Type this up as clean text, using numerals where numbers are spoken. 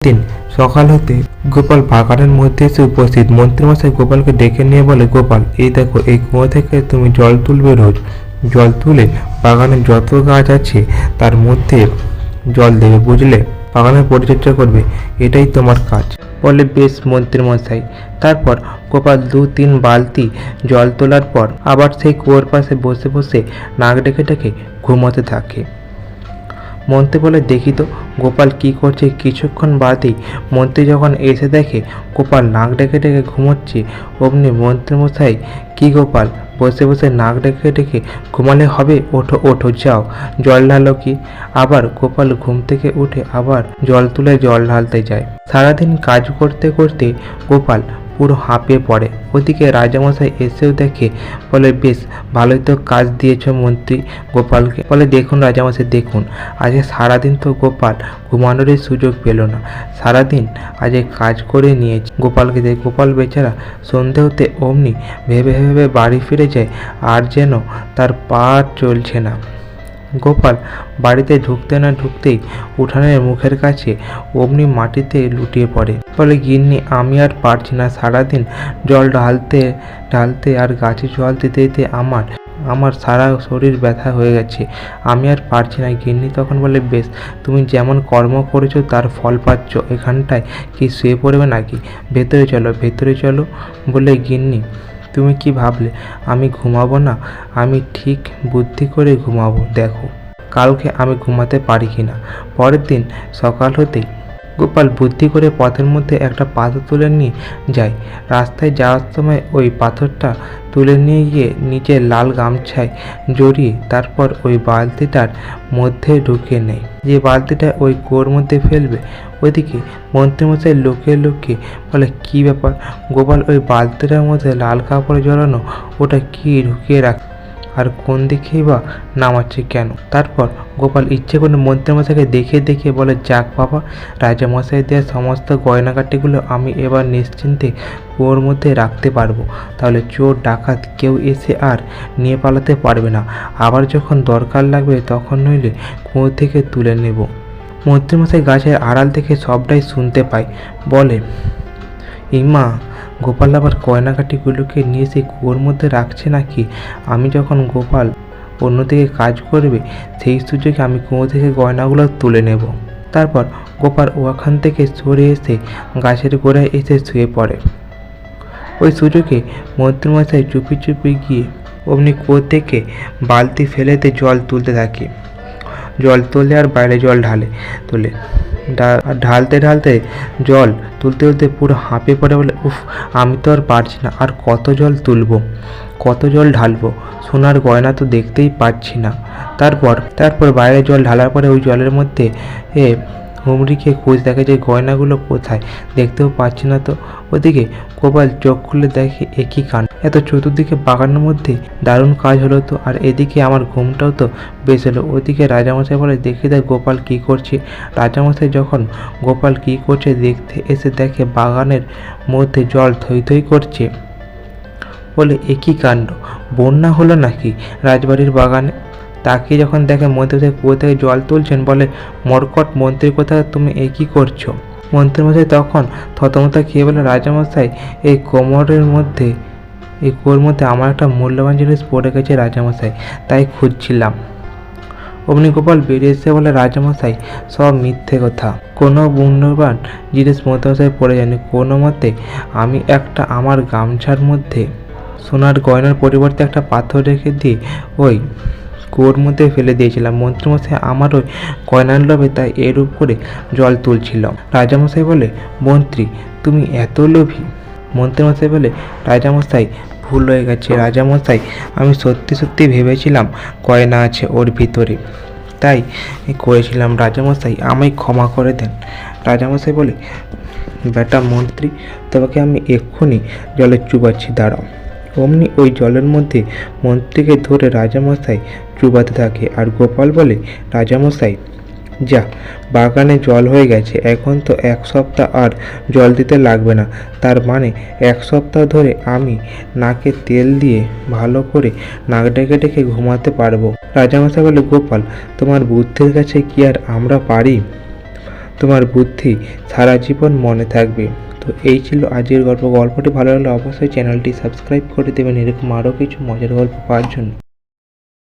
দিন সকাল হতে গোপাল বাগানের মধ্যে এসে উপস্থিত। মন্ত্রীমশাই গোপালকে ডেকে নিয়ে বলে, গোপাল, এই দেখো, এই কুয়ো থেকে তুমি জল তুলবে রোজ। জল তুলে বাগানের যত গাছ আছে তার মধ্যে জল দেবে, বুঝলে? বাগানের পরিচর্যা করবে, এটাই তোমার কাজ। বলে, বেশ মন্ত্রীমশাই। তারপর গোপাল 2-3 বালতি জল তোলার পর আবার সেই কুয়োর পাশে বসে বসে নাক ডেকে ডেকে ঘুমোতে থাকে। মন্ত্রী বলে, দেখি তো গোপাল কি করছে। কিছুক্ষণ বাদেই মন্ত্রী যখন এসে দেখে গোপাল নাক ডেকে ডেকে ঘুমোচ্ছে, অমনি মন্ত্রীমশাই, কি গোপাল, বসে বসে নাক ডেকে ডেকে ঘুমালে হবে? ওঠো ওঠো, যাও জল ঢালো। কি? আবার গোপাল ঘুম থেকে উঠে আবার জল তুলে জল ঢালতে যায়। সারাদিন কাজ করতে করতে গোপাল পুরো হাঁপিয়ে পড়ে। ওদিকে রাজামশাই এসেও দেখে, বলে, বেশ ভালোই তো কাজ দিয়েছ মন্ত্রী গোপালকে। বলে, দেখুন রাজামশাই, দেখুন, আজকে সারাদিন তো গোপাল ঘুমানোরই সুযোগ পেল না। সারাদিন আজকে কাজ করে নিয়েছে গোপালকে দিয়ে। গোপাল বেচারা সন্ধে হতে অমনি ভেবে ভেবে বাড়ি ফিরে যায়, আর যেন তার পা চলছে না। গোপাল বাড়িতে ঢুকতে না ঢুকতেই উঠানের মুখের কাছে অমনি মাটিতে লুটিয়ে পড়ে। বলে, গিন্নি, আমি আর পারছি না। সারাদিন জল ঢালতে ঢালতে আর গাছে জল দিতে দিতে আমার সারা শরীর ব্যথা হয়ে গেছে। আমি আর পারছি না গিন্নি। তখন বলে, বেশ, তুমি যেমন কর্ম করেছো তার ফল পাচ্ছ। এখানটায় কি শুয়ে পড়বে নাকি? ভেতরে চলো, ভেতরে চলো। বলে, গিন্নি, তুমি কি ভাবলে আমি ঘুমাবো না? আমি ঠিক বুদ্ধি করে ঘুমাবো, দেখো কালকে আমি ঘুমাতে পারি কি না। পরের দিন সকাল হতেই গোপাল বুদ্ধি করে পথের মধ্যে একটা পাথর তুলে নিয়ে যায়। রাস্তায় যাওয়ার সময় ওই পাথরটা তুলে নিয়ে গিয়ে নিজের লাল গামছায় জড়িয়ে তারপর ওই বালতিটার মধ্যে ঢুকিয়ে নেয়, যে বালতিটা ওই কুয়োর মধ্যে ফেলবে। ওইদিকে মন্ত্রীমশাই লোকে লোকে বলে, কি ব্যাপার গোপাল, ওই বালতিটার মধ্যে লাল কাপড়ে জড়ানো ওটা কি ঢুকিয়ে রাখ, আর কোন দিকেই বা নামাচ্ছে কেন? তারপর গোপাল ইচ্ছে করে মন্ত্রীমশাইকে দেখিয়ে দেখিয়ে বলে, যাক বাবা, রাজামশাই দেওয়া সমস্ত গয়নাগাটিগুলো আমি এবার নিশ্চিন্তে কুয়োর মধ্যে রাখতে পারবো। তাহলে চোর ডাকাত কেউ এসে আর নিয়ে পালাতে পারবে না। আবার যখন দরকার লাগবে তখন নইলে কুয়ো থেকে তুলে নেব। মন্ত্রীমশাই গাছের আড়াল থেকে সবটাই শুনতে পায়। বলে, ইমা, গোপাল আবার গয়নাগাটিগুলোকে নিয়ে সেই কুয়োর মধ্যে রাখছে নাকি? আমি যখন গোপাল অন্যদিকে কাজ করবে সেই সুযোগে আমি কুয়ো থেকে গয়নাগুলো তুলে নেব। তারপর গোপাল ওখান থেকে সরে এসে গাছের গোড়ায় এসে শুয়ে পড়ে। ওই সুযোগে মন্ত্রীমশাই চুপি চুপি গিয়ে অমনি কুয়ো থেকে বালতি ফেলেতে জল তুলতে থাকে। জল তোলে আর বাইরে জল তোলে। ঢালতে ঢালতে জল তুলতে তুলতে পুরো হাঁপিয়ে পড়ে। বলে, উফ, আমি তো আর পারছি না। আর কত জল তুলবো, কত জল ঢালবো? সোনার গয়না তো দেখতেই পাচ্ছি না। তারপর বাইরে জল ঢালার পরে ওই জলের মধ্যে হুমড়ি খেয়ে খোঁজ দেখে যে গয়নাগুলো কোথায়, দেখতেও পাচ্ছি না তো। ওদিকে গোপাল চোখ খুলে দেখে, একই কাণ্ড, এত চতুর্দিকে বাগানের মধ্যে দারুণ কাজ হলো তো, আর এদিকে আমার ঘুমটাও তো বেশ হলো। ওদিকে রাজামশাই বলে, দেখে দেখ গোপাল কি করছে। রাজামশাই যখন গোপাল কি করছে দেখতে এসে দেখে বাগানের মধ্যে জল থই থই করছে। বলে, একই কাণ্ড, বন্যা হলো নাকি রাজবাড়ির বাগানে? তাকে যখন দেখে মন্ত্রীমশাই কুয়ো থেকে জল তুলছেন, বলে, মরকট মন্ত্রী কোথায়, তুমি একই করছো? মন্ত্রীমশাই তখন থতমত খেয়ে বলে, রাজামশাই, এই কুয়োর মধ্যে আমার একটা মূল্যবান জিনিস পড়ে গেছে রাজামশাই, তাই খুঁজছিলাম। অমনি গোপাল বেরিয়ে এসে বলে, রাজামশাই, সব মিথ্যে কথা, কোনো মূল্যবান জিনিস মন্ত্রীমশাই পড়ে যায়নি। কোনো মতে আমি আমার গামছার মধ্যে সোনার গয়নার পরিবর্তে একটা পাথর রেখে দিয়ে ওই কুয়োর মধ্যে ফেলে দিয়েছিলাম। মন্ত্রীমশাই আমার ওই গয়নার লোভে তাই এরূপ করে জল তুলছিল। রাজামশাই বলে, মন্ত্রী, তুমি এত লোভী? মন্ত্রীমশাই বলে, রাজামশাই, ভুল হয়ে গেছে। রাজামশাই, আমি সত্যি সত্যি ভেবেছিলাম গয়না আছে ওর ভিতরে, তাই করেছিলাম। রাজামশাই, আমায় ক্ষমা করে দেন। রাজামশাই বলে, বেটা মন্ত্রী, তোমাকে আমি এক্ষুনি জলে চুবাচ্ছি, দাঁড়াও। অমনি ওই জলের মধ্যে মন্ত্রীকে ধরে রাজামশাই চুবাতে থাকে। আর গোপাল বলে, রাজামশাই, যা, বাগানে জল হয়ে গেছে, এখন তো 1 সপ্তাহ আর জল দিতে লাগবে না। তার মানে 1 সপ্তাহ ধরে আমি নাকে তেল দিয়ে ভালো করে নাক ডেকে ডেকে ঘুমাতে পারবো। রাজামশাই বলে, গোপাল, তোমার বুদ্ধির কাছে কি আর আমরা পারি? তোমার বুদ্ধি সারা জীবন মনে থাকবে। তো এই ছিল আজকের গল্প। গল্পটি ভালো লাগলে অবশ্যই চ্যানেলটি সাবস্ক্রাইব করে দেবেন এরকম আরও কিছু মজার গল্প পাওয়ার জন্য।